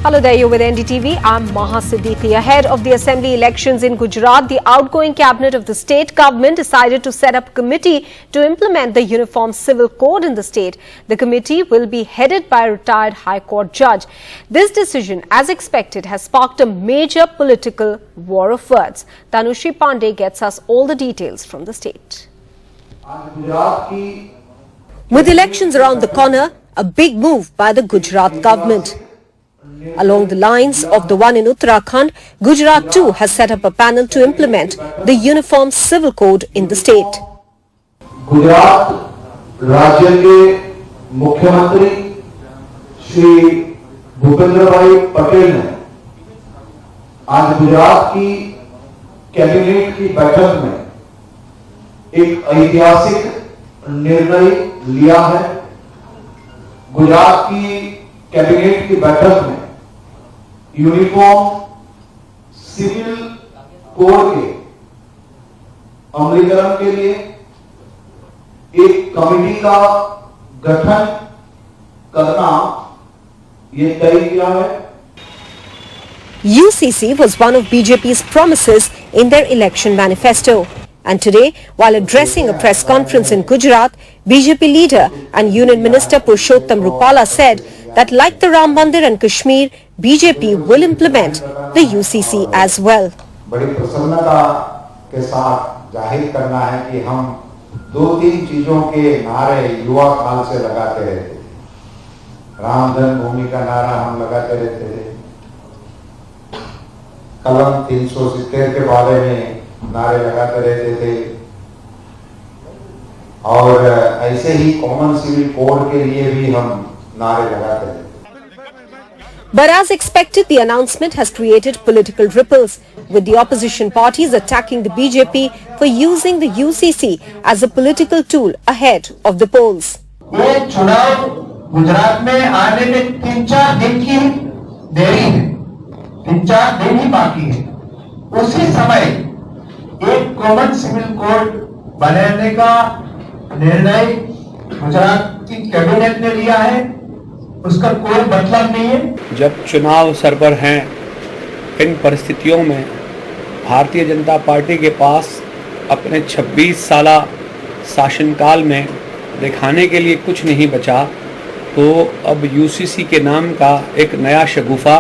Hello there, you're with NDTV. I'm Maha Siddiqui. Ahead of the assembly elections in Gujarat, the outgoing cabinet of the state government decided to set up a committee to implement the Uniform Civil Code in the state. The committee will be headed by a retired High Court judge. This decision, as expected, has sparked a major political war of words. Tanushri Pandey gets us all the details from the state. With elections around the corner, a big move by the Gujarat government. Along the lines of the one in Uttarakhand, Gujarat too has set up a panel to implement the Uniform Civil Code in the state. Gujarat राज्य के मुख्यमंत्री श्री भूपेंद्रभाई पटेल ने आज गुजरात की cabinet की बैठक में एक ऐतिहासिक निर्णय लिया है। गुजरात की कैबिनेट की बैठक में यूनिफॉर्म सिविल कोड के अमलीकरण के लिए एक कमेटी का गठन करना ये तय किया है। UCC was one of BJP's promises in their election manifesto. And today, while addressing a press conference in Gujarat, BJP leader and Union Minister Purushottam Rupala said that like the Ram Mandir and Kashmir, BJP will implement the UCC as well. बड़ी प्रसन्नता के साथ जाहिर करना है कि हम दो-तीन चीजों के नारे युवा काल से लगाते रहते थे। राम जन्मभूमि का नारा हम लगाते रहते थे। कलम 370 के बारे में नारे लगाते रहते थे और ऐसे ही कॉमन सिविल कोड के लिए भी हम नारे लगाते थे। But as expected, the announcement has created political ripples, with the opposition parties attacking the BJP for using the UCC as a political tool ahead of the polls. ये चुनाव गुजरात में आने में 3-4 दिन की देरी है, 3-4 दिन ही बाकी है। उसी समय एक कॉमन सिविल कोड बनाने का निर्णय गुजरात की कैबिनेट ने लिया है, उसका कोई मतलब नहीं है। जब चुनाव सर पर हैं, इन परिस्थितियों में भारतीय जनता पार्टी के पास अपने 26 साला शासनकाल में दिखाने के लिए कुछ नहीं बचा, तो अब यूसीसी के नाम का एक नया शगुफा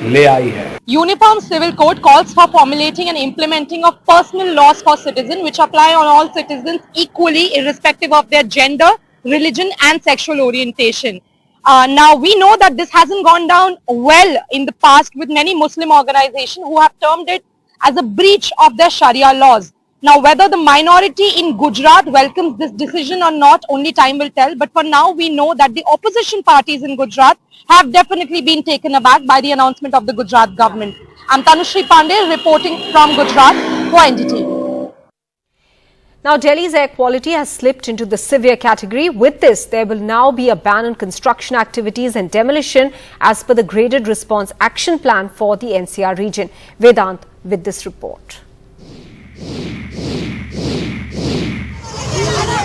ले आई है। Uniform Civil Code calls for formulating and implementing of personal laws for citizens which apply on all citizens equally irrespective of their gender, religion and sexual orientation. Now we know that this hasn't gone down well in the past with many Muslim organizations who have termed it as a breach of their Sharia laws. Now whether the minority in Gujarat welcomes this decision or not, only time will tell. But for now we know that the opposition parties in Gujarat have definitely been taken aback by the announcement of the Gujarat government. I'm Tanushri Pandey reporting from Gujarat for NDTV. Now, Delhi's air quality has slipped into the severe category. With this, there will now be a ban on construction activities and demolition as per the graded response action plan for the NCR region. Vedant with this report.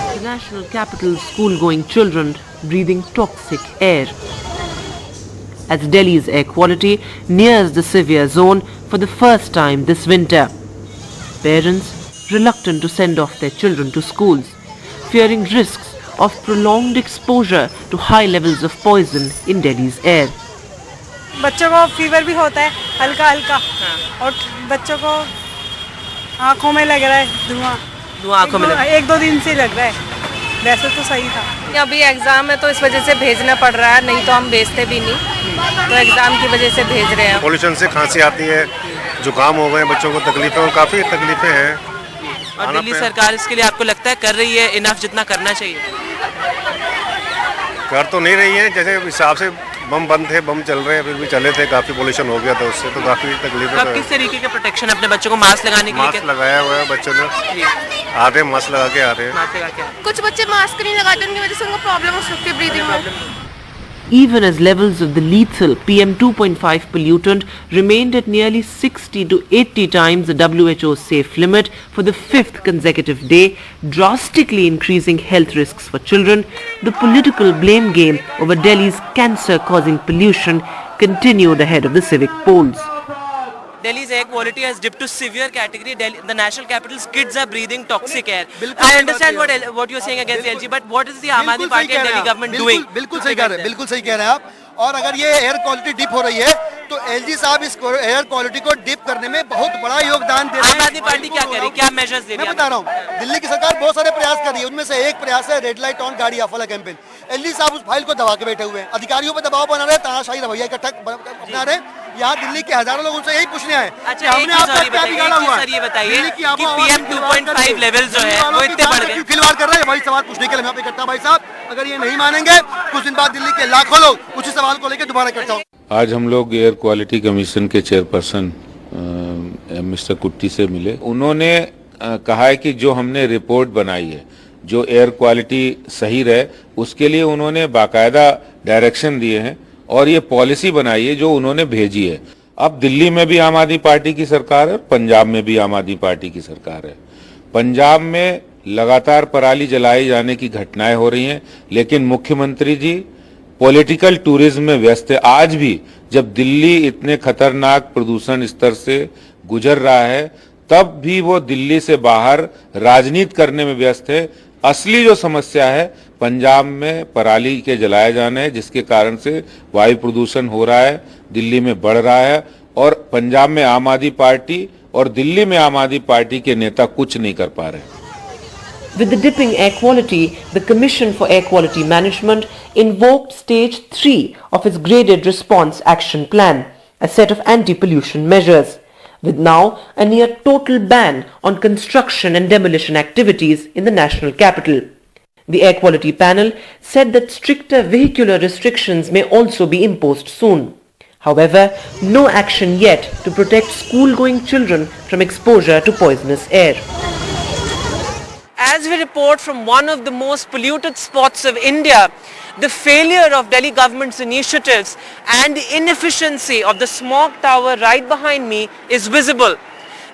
The national capital's school-going children breathing toxic air. As Delhi's air quality nears the severe zone for the first time this winter. Parents reluctant to send off their children to schools, fearing risks of prolonged exposure to high levels of poison in Delhi's air. बच्चों को fever भी होता है हल्का हल्का और बच्चों को आँखों में लग रहा है धुआं आँखों में 1-2 दिन से लग रहा है। वैसे तो सही था। अभी एग्जाम है तो इस वजह से भेजना पड़ रहा है, नहीं तो हम भेजते भी नहीं, तो एग्जाम की वजह से भेज रहे हैं। पोल्यूशन से खांसी आती है, जुकाम हो गए, बच्चों को तकलीफें और काफ़ी तकलीफें हैं। और दिल्ली सरकार इसके लिए आपको लगता है कर रही है इनफ जितना करना चाहिए? कर तो नहीं रही है, जैसे हिसाब से बम बंद थे, बम चल रहे हैं, फिर भी चले थे, काफ़ी पोल्यूशन हो गया था उससे, तो काफ़ी तकलीफें। आप किस तरीके के प्रोटेक्शन अपने बच्चों को मास्क लगाने के लिए? मास्क लगाया हुआ है बच्चों ने, आ रहे मास्क लगा के आ रहे हैं। कुछ बच्चे मास्क नहीं लगाते, उनकी वजह से उनको प्रॉब्लम हो सकती है ब्रीदिंग में। Even as levels of the lethal PM2.5 pollutant remained at nearly 60 to 80 times the WHO's safe limit for the 5th consecutive day, drastically increasing health risks for children, the political blame game over Delhi's cancer-causing pollution continued ahead of the civic polls. Delhi's air quality has dipped to severe category. The national capital's kids are breathing toxic air. I understand what you're saying against LG, but what is the Aam Aadmi Party and Delhi government doing? बिल्कुल सही कह रहे हैं आप. और अगर ये air quality dip हो रही है तो एलजी साहब इस एयर क्वालिटी को डिप करने में बहुत बड़ा योगदान दे रहे हैं. आम आदमी पार्टी क्या करे, क्या मेजर्स दे रही है? मैं बता रहा हूँ, दिल्ली की सरकार बहुत सारे प्रयास कर रही है. उनमें से एक प्रयास है रेड लाइट ऑन गाड़ी ऑफ वाला कैंपेन. एलजी साहब उस फाइल को दबा के बैठे हुए हैं. अधिकारियों पर दबाव बना रहे हैं, तानाशाही रवैया इकट्ठा अपना रहे हैं. यहाँ दिल्ली के हजारों लोग उनसे यही पूछने आए. अच्छा, हमने आपका क्या बिगाड़ा हुआ है? ये बताइए कि PM 2.5 लेवल जो है वो इतने बढ़ गए. खिलवाड़ कर रहे हैं. वही सवाल पूछने के लिए मैं यहाँ पे इकट्ठा. भाई साहब, अगर ये नहीं मानेंगे, कुछ दिन बाद दिल्ली के लाखों लोग उसी सवाल को लेकर दोबारा इकट्ठा होंगे. आज हम लोग एयर क्वालिटी कमीशन के चेयरपर्सन मिस्टर कुट्टी से मिले. उन्होंने कहा है कि जो हमने रिपोर्ट बनाई है, जो एयर क्वालिटी सही रहे, उसके लिए उन्होंने बाकायदा डायरेक्शन दिए हैं और ये पॉलिसी बनाई है जो उन्होंने भेजी है. अब दिल्ली में भी आम आदमी पार्टी की सरकार है, पंजाब में भी आम आदमी पार्टी की सरकार है. पंजाब में लगातार पराली जलाए जाने की घटनाएं हो रही हैं, लेकिन मुख्यमंत्री जी पॉलिटिकल टूरिज्म में व्यस्त है. आज भी जब दिल्ली इतने खतरनाक प्रदूषण स्तर से गुजर रहा है, तब भी वो दिल्ली से बाहर राजनीति करने में व्यस्त है. असली जो समस्या है पंजाब में पराली के जलाए जाने है, जिसके कारण से वायु प्रदूषण हो रहा है, दिल्ली में बढ़ रहा है. और पंजाब में आम आदमी पार्टी और दिल्ली में आम आदमी पार्टी के नेता कुछ नहीं कर पा रहे. With the dipping air quality, the Commission for Air Quality Management invoked Stage 3 of its Graded Response Action Plan, a set of anti-pollution measures, with now a near total ban on construction and demolition activities in the national capital. The Air Quality Panel said that stricter vehicular restrictions may also be imposed soon. However, no action yet to protect school-going children from exposure to poisonous air. As we report from one of the most polluted spots of India, the failure of Delhi government's initiatives and the inefficiency of the smog tower right behind me is visible.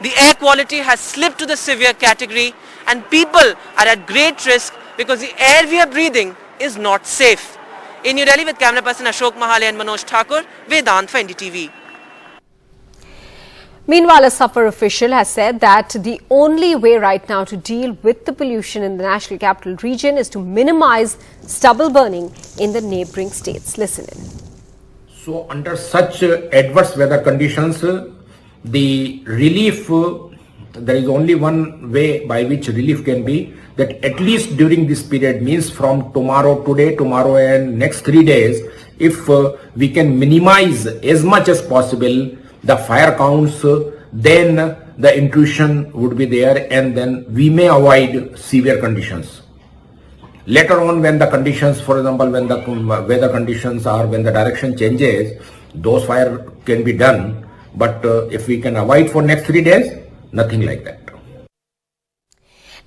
The air quality has slipped to the severe category and people are at great risk because the air we are breathing is not safe. In New Delhi with camera person Ashok Mahale and Manoj Thakur, Vedant for NDTV. Meanwhile, a Suffer official has said that the only way right now to deal with the pollution in the national capital region is to minimize stubble burning in the neighbouring states. Listen in. So, under such adverse weather conditions, the relief, there is only one way by which relief can be, that at least during this period, means from today, tomorrow and next 3 days, if we can minimize as much as possible the fire counts, then the intrusion would be there and then we may avoid severe conditions. Later on, when the conditions, for example, when the weather conditions or when the direction changes, those fire can be done. But if we can avoid for next 3 days, nothing like that.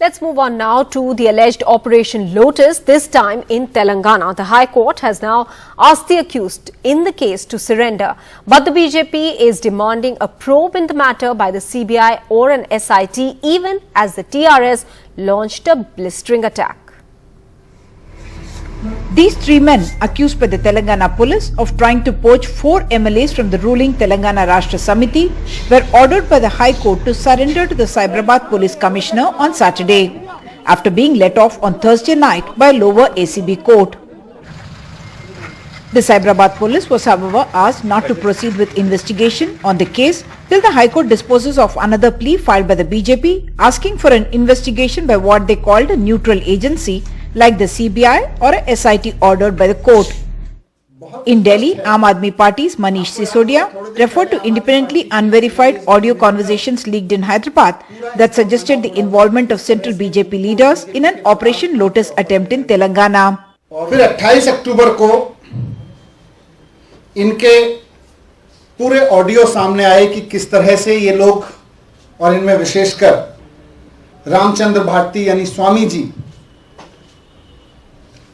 Let's move on now to the alleged Operation Lotus, this time in Telangana. The High Court has now asked the accused in the case to surrender. But the BJP is demanding a probe in the matter by the CBI or an SIT, even as the TRS launched a blistering attack. These three men, accused by the Telangana police of trying to poach 4 MLAs from the ruling Telangana Rashtra Samiti, were ordered by the High Court to surrender to the Cyberabad Police Commissioner on Saturday, after being let off on Thursday night by a lower ACB court. The Cyberabad Police was, however, asked not to proceed with investigation on the case till the High Court disposes of another plea filed by the BJP, asking for an investigation by what they called a neutral agency like the CBI or a SIT ordered by the court. In Delhi, Aam Aadmi Party's Manish Sisodia referred to independently unverified audio conversations leaked in Hyderabad that suggested the involvement of central BJP leaders in an Operation Lotus attempt in Telangana. फिर 28 अक्टूबर को इनके पूरे audio सामने आए कि किस तरह से ये लोग और इनमें विशेषकर रामचंद्र भारती यानी स्वामी जी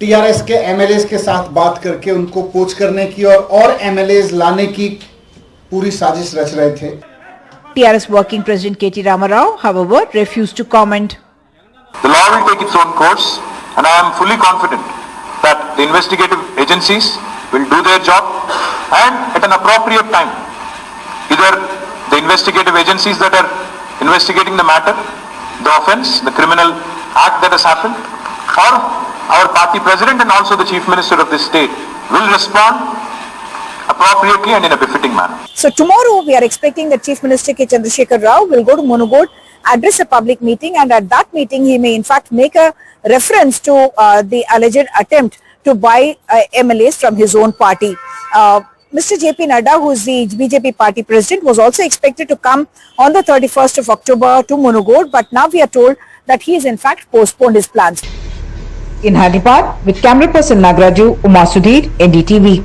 टीआरएस के एमएलएस के साथ बात करके उनको पोच करने की और एमएलएस लाने की पूरी साजिश रच रहे थे. TRS Working President K.T. Ramarao, however, refused to comment. The law will take its own course, and I am fully confident that the investigative agencies will do their job and at an appropriate time. Either the investigative agencies that are investigating the matter, the offence, the criminal act that has happened, or our party president and also the chief minister of this state will respond appropriately and in a befitting manner. So tomorrow we are expecting that Chief Minister K. Chandrasekhar Rao will go to Munugod, address a public meeting, and at that meeting he may in fact make a reference to the alleged attempt to buy MLAs from his own party. Mr. JP Nadda, who is the BJP party president, was also expected to come on the 31st of October to Munugod, but now we are told that he has in fact postponed his plans. In Hyderabad, with camera person Nagraju, Uma Sudhir, NDTV.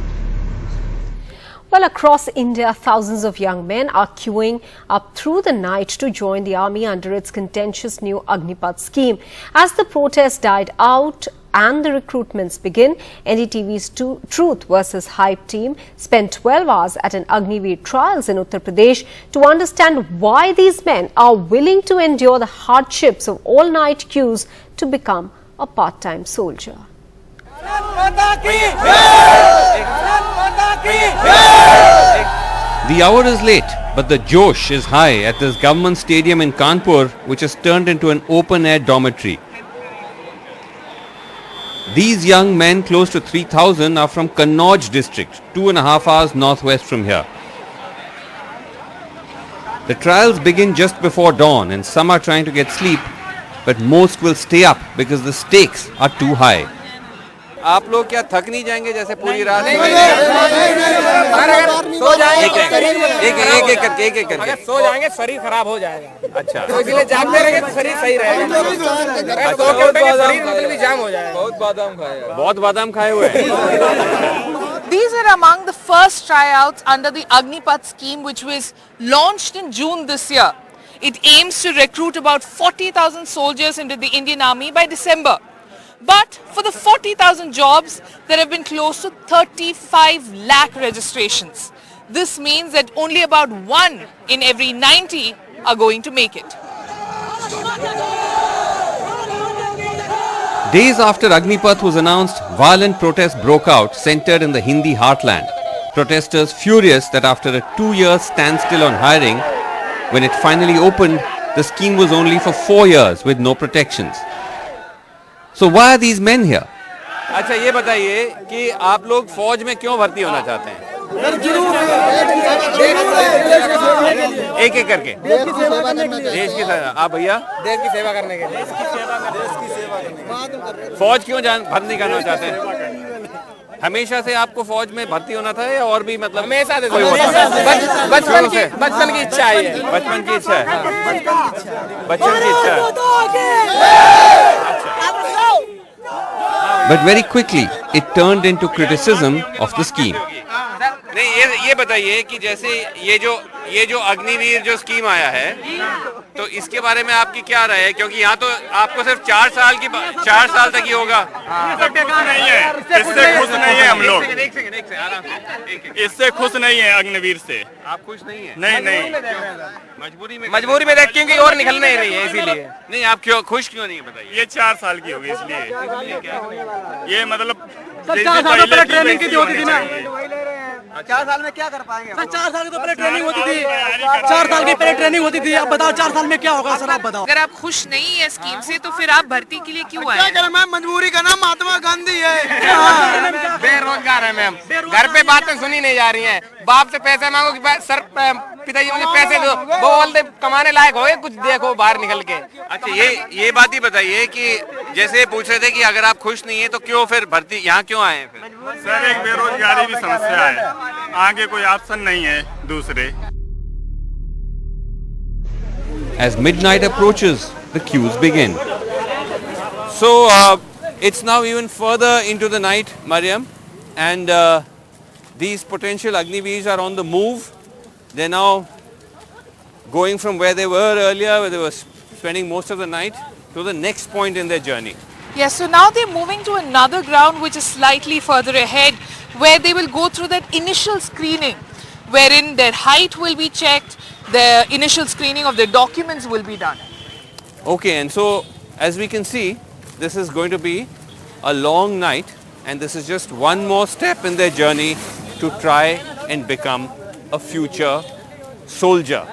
Well, across India, thousands of young men are queuing up through the night to join the army under its contentious new Agnipath scheme. As the protests died out and the recruitments begin, NDTV's Truth versus Hype team spent 12 hours at an Agniveer trials in Uttar Pradesh to understand why these men are willing to endure the hardships of all-night queues to become a part-time soldier. The hour is late, but the josh is high at this government stadium in Kanpur, which has turned into an open-air dormitory. These young men, close to 3,000, are from Kannauj district, 2.5 hours northwest from here. The trials begin just before dawn and some are trying to get sleep, but most will stay up because the stakes are too high. आप लोग क्या थक नहीं जाएंगे जैसे पूरी रात सो जाएंगे एक करके अगर सो जाएंगे शरीर खराब हो जाएगा अच्छा तो इसलिए जागते रहेंगे तो शरीर सही रहेगा सो के उठेंगे शरीर मतलब भी जाम हो जाएगा बहुत बादाम खाए हुए हैं These are among the first tryouts under the Agnipath scheme, which was launched in June this year. It aims to recruit about 40,000 soldiers into the Indian Army by December. But for the 40,000 jobs, there have been close to 35 lakh registrations. This means that only about 1 in every 90 are going to make it. Days after Agnipath was announced, violent protests broke out centered in the Hindi heartland. Protesters furious that after a 2-year standstill on hiring, when it finally opened, the scheme was only for 4 years with no protections. So why are these men here? अच्छा ये बताइए कि आप लोग फौज में क्यों भर्ती होना चाहते हैं एक एक करके देश की सेवा आप भैया देश की सेवा करने के लिए फौज क्यों भर्ती करना चाहते हैं हमेशा से आपको फौज में भर्ती होना था या और भी मतलब हमेशा से बचपन की इच्छा है बचपन की इच्छा है But very quickly, it turned into criticism of the scheme. नहीं ये बताइए कि जैसे ये जो अग्निवीर जो स्कीम आया है तो इसके बारे में आपकी क्या राय है क्योंकि यहाँ तो आपको सिर्फ 4 साल तक ही होगा नहीं है इससे खुश नहीं है हम लोग इससे खुश नहीं है अग्निवीर से आप खुश नहीं है नहीं मजबूरी में क्योंकि और निकल नहीं रही है इसीलिए नहीं आप क्यों खुश क्यों नहीं है बताइए ये 4 साल की होगी इसलिए ये मतलब 4 साल पहले ट्रेनिंग की होती थी ना 4 साल में क्या कर पाएंगे सर 4 साल की तो पहले ट्रेनिंग होती थी 4 साल की पहले ट्रेनिंग होती थी अब बताओ 4 साल में क्या होगा सर आप बताओ अगर आप खुश नहीं है स्कीम से तो फिर आप भर्ती के लिए क्यों आए क्या मैम मजबूरी का नाम महात्मा गांधी है बेरोजगार है मैम घर पे बातें सुनी नहीं जा रही हैं बाप से पैसे मांगो कि सर पिताजी मुझे पैसे दो वो बोलते कमाने लायक हो कुछ देखो बाहर निकल के अच्छा ये बात ही बताइए कि जैसे पूछ रहे थे कि अगर आप खुश नहीं है तो क्यों फिर भर्ती यहाँ क्यों आए फिर सर एक बेरोजगारी भी समस्या है आगे कोई ऑप्शन नहीं है दूसरे As midnight approaches, the queues begin. So it's now even further into the night, Mariam, and these potential Agniveers are on the move. They're now going from where they were earlier, where they were spending most of the night, to the next point in their journey. Yes, so now they're moving to another ground which is slightly further ahead, where they will go through that initial screening, wherein their height will be checked, the initial screening of their documents will be done. Okay, and so as we can see, this is going to be a long night, and this is just one more step in their journey to try and become a future soldier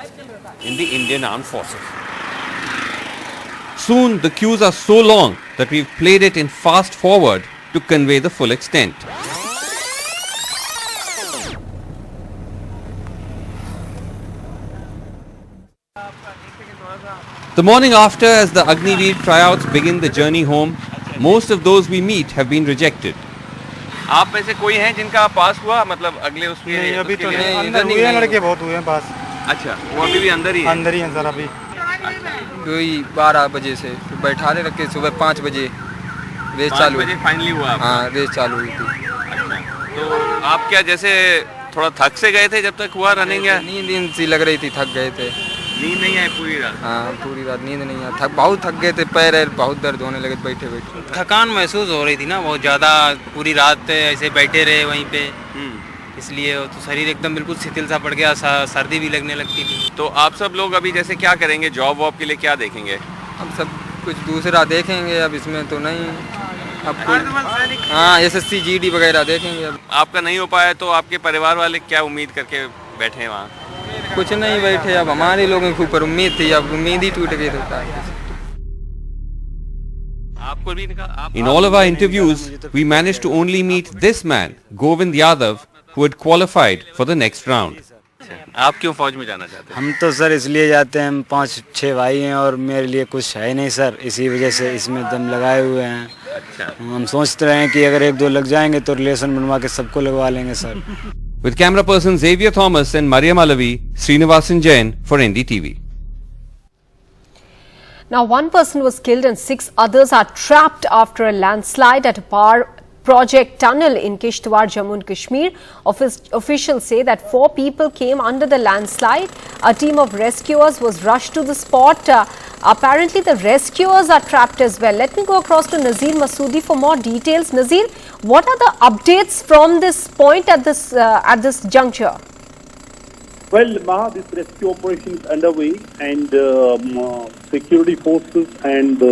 in the Indian Armed Forces. Soon the queues are so long that we've played it in fast forward to convey the full extent. The morning after, as the Agniveers tryouts begin the journey home, most of those we meet have been rejected. आप में से कोई हैं जिनका पास हुआ, मतलब अगले उसके लिए? अभी तो नहीं, अंदर हुए हैं, लड़के बहुत हुए हैं पास। अच्छा, वो अभी भी अंदर ही है? अंदर ही हैं सर अभी। कोई 12 बजे से बैठा ले रखे, सुबह 5 बजे रेस चालू। 5 बजे फाइनली हुआ? हाँ, रेस चालू हुई थी। तो आप क्या जैसे थोड़ा थक से गए थे जब तक हुआ रनिंग? या नींद सी लग रही थी, थक गए थे। नींद नहीं आई पूरी रात? हाँ, पूरी रात नींद नहीं आई, बहुत थक गए थे, पैर बहुत दर्द होने लगे बैठे बैठे। थकान महसूस हो रही थी ना बहुत ज़्यादा, पूरी रात ऐसे बैठे रहे वहीं पे, इसलिए तो शरीर एकदम बिल्कुल शिथिल सा पड़ गया, सर्दी भी लगने लगती थी। तो आप सब लोग अभी जैसे क्या करेंगे, जॉब वॉब के लिए क्या देखेंगे? अब सब कुछ दूसरा देखेंगे, अब इसमें तो नहीं, अब हाँ SSC GD वगैरह देखेंगे। अब आपका नहीं हो पाया तो आपके परिवार वाले क्या उम्मीद करके बैठे हैं वहाँ? कुछ नहीं बैठे, अब हमारे लोगों के ऊपर उम्मीद थी, अब उम्मीद ही टूट गई। In all of our interviews, we managed to only meet this man, Govind Yadav, who had qualified for the next round. आप क्यों फौज में जाना चाहते हैं? हम तो सर इसलिए जाते हैं, हम 5-6 भाई हैं और मेरे लिए कुछ है नहीं सर, इसी वजह से इसमें दम लगाए हुए हैं। अच्छा। हम सोचते रहे हैं कि अगर 1-2 लग जाएंगे तो रिलेशन बनवा के सबको लगवा लेंगे sir. With camera person Xavier Thomas and Mariam Alavi, Srinivasan Jain for NDTV. Now, one person was killed and 6 others are trapped after a landslide at a power project tunnel in Kishtwar, Jammu and Kashmir. Officials say that 4 people came under the landslide. A team of rescuers was rushed to the spot. Apparently, the rescuers are trapped as well. Let me go across to Nazir Masoodi for more details. Nazir, what are the updates from this point at this juncture? Well, Maha, this rescue operation is underway, and security forces and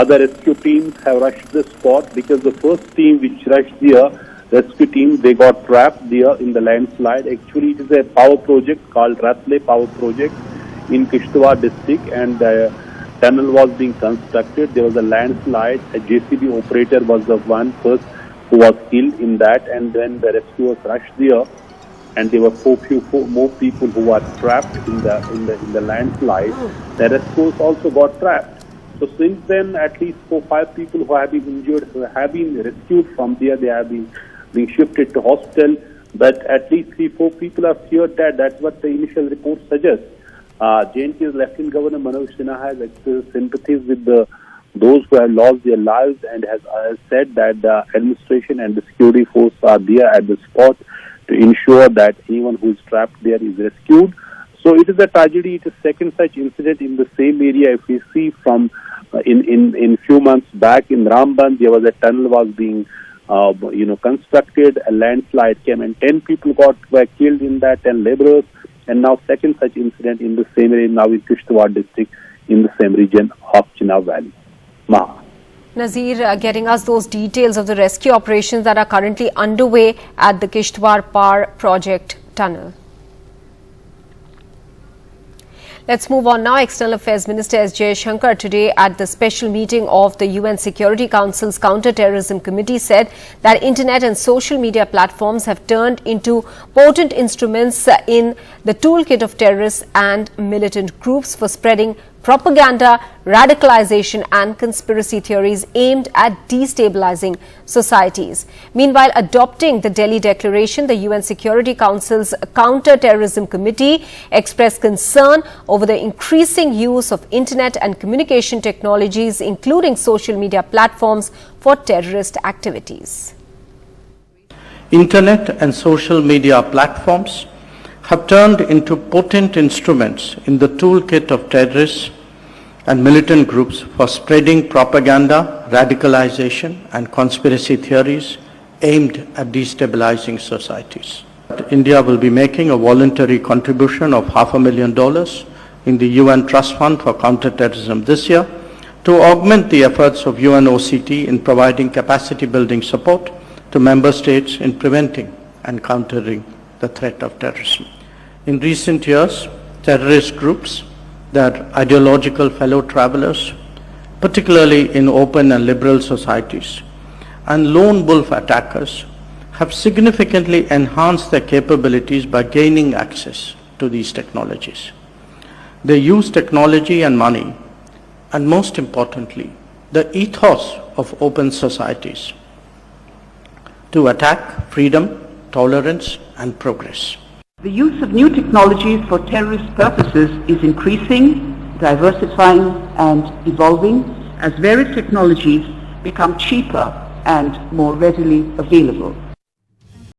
other rescue teams have rushed the spot because the first team which rushed the rescue team, they got trapped there in the landslide. Actually, it is a power project called Landslide Power Project in Kishtwar district, and the tunnel was being constructed. There was a landslide. A JCB operator was the one first who was killed in that, and then the rescuers rushed there, and there were four more people who were trapped in the landslide. The rescuers also got trapped. So since then, at least 4-5 people who have been injured have been rescued from there. They have been shifted to hospital, but at least 3-4 people are feared dead. That's what the initial report suggests. J&K's Lieutenant Governor Manoj Sinha has expressed sympathies with those who have lost their lives and has said that the administration and the security force are there at the spot to ensure that anyone who is trapped there is rescued. So it is a tragedy. It is second such incident in the same area. If we see from in few months back in Ramban, there was a tunnel was being constructed. A landslide came and 10 people were killed in that, 10 laborers. And now second such incident in the same area now in Kishtwar district in the same region of Chenab Valley. Maha. Nazir, getting us those details of the rescue operations that are currently underway at the Kishtwar Power Project tunnel. Let's move on now. External Affairs Minister S. Jaishankar today at the special meeting of the UN Security Council's Counter-Terrorism Committee said that internet and social media platforms have turned into potent instruments in the toolkit of terrorists and militant groups for spreading propaganda, radicalization and conspiracy theories aimed at destabilizing societies. Meanwhile, adopting the Delhi Declaration, the UN Security Council's Counter-Terrorism Committee expressed concern over the increasing use of internet and communication technologies, including social media platforms, for terrorist activities. Internet and social media platforms have turned into potent instruments in the toolkit of terrorists and militant groups for spreading propaganda, radicalization and conspiracy theories aimed at destabilizing societies. India will be making a voluntary contribution of $500,000 in the UN Trust Fund for Counterterrorism this year to augment the efforts of UNOCT in providing capacity building support to member states in preventing and countering the threat of terrorism. In recent years, terrorist groups, their ideological fellow travelers, particularly in open and liberal societies, and lone wolf attackers have significantly enhanced their capabilities by gaining access to these technologies. They use technology and money, and most importantly, the ethos of open societies to attack freedom, tolerance, and progress. The use of new technologies for terrorist purposes is increasing, diversifying, and evolving as various technologies become cheaper and more readily available.